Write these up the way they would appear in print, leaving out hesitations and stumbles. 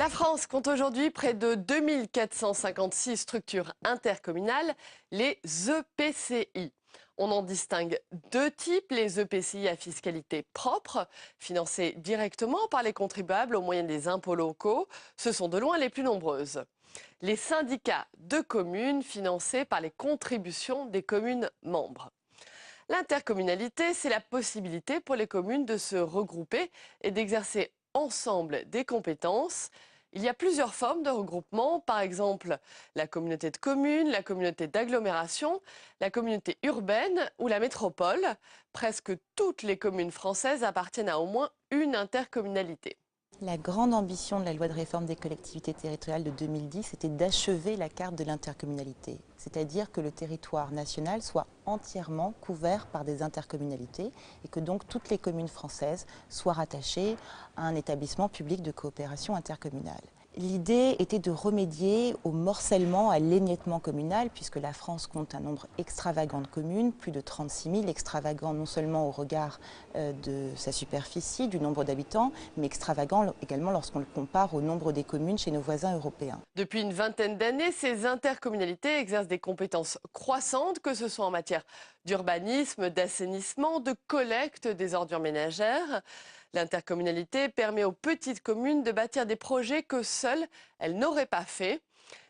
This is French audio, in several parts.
La France compte aujourd'hui près de 2456 structures intercommunales, les EPCI. On en distingue deux types, les EPCI à fiscalité propre, financés directement par les contribuables au moyen des impôts locaux. Ce sont de loin les plus nombreuses. Les syndicats de communes, financés par les contributions des communes membres. L'intercommunalité, c'est la possibilité pour les communes de se regrouper et d'exercer ensemble des compétences. Il y a plusieurs formes de regroupement, par exemple la communauté de communes, la communauté d'agglomération, la communauté urbaine ou la métropole. Presque toutes les communes françaises appartiennent à au moins une intercommunalité. La grande ambition de la loi de réforme des collectivités territoriales de 2010 était d'achever la carte de l'intercommunalité, c'est-à-dire que le territoire national soit entièrement couvert par des intercommunalités et que donc toutes les communes françaises soient rattachées à un établissement public de coopération intercommunale. L'idée était de remédier au morcellement, à l'émiettement communal, puisque la France compte un nombre extravagant de communes, plus de 36 000, extravagant non seulement au regard de sa superficie, du nombre d'habitants, mais extravagant également lorsqu'on le compare au nombre des communes chez nos voisins européens. Depuis une vingtaine d'années, ces intercommunalités exercent des compétences croissantes, que ce soit en matière d'urbanisme, d'assainissement, de collecte des ordures ménagères. L'intercommunalité permet aux petites communes de bâtir des projets que seules elles n'auraient pas fait.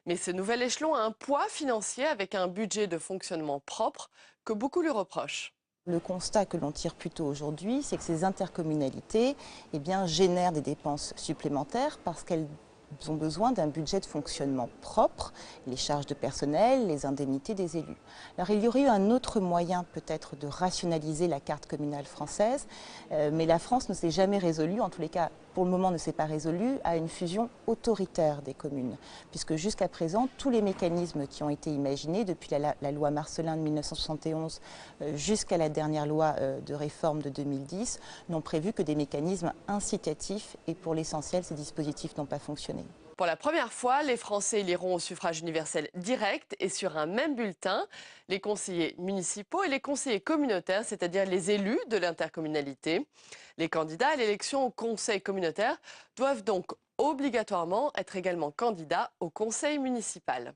Mais ce nouvel échelon a un poids financier avec un budget de fonctionnement propre que beaucoup lui reprochent. Le constat que l'on tire plutôt aujourd'hui, c'est que ces intercommunalités génèrent des dépenses supplémentaires parce qu'elles ont besoin d'un budget de fonctionnement propre, les charges de personnel, les indemnités des élus. Alors il y aurait eu un autre moyen peut-être de rationaliser la carte communale française, mais la France ne s'est jamais résolue, en tous les cas pour le moment ne s'est pas résolue, à une fusion autoritaire des communes, puisque jusqu'à présent tous les mécanismes qui ont été imaginés depuis la loi Marcellin de 1971 jusqu'à la dernière loi de réforme de 2010 n'ont prévu que des mécanismes incitatifs et pour l'essentiel ces dispositifs n'ont pas fonctionné. Pour la première fois, les Français éliront au suffrage universel direct et sur un même bulletin les conseillers municipaux et les conseillers communautaires, c'est-à-dire les élus de l'intercommunalité. Les candidats à l'élection au conseil communautaire doivent donc obligatoirement être également candidats au conseil municipal.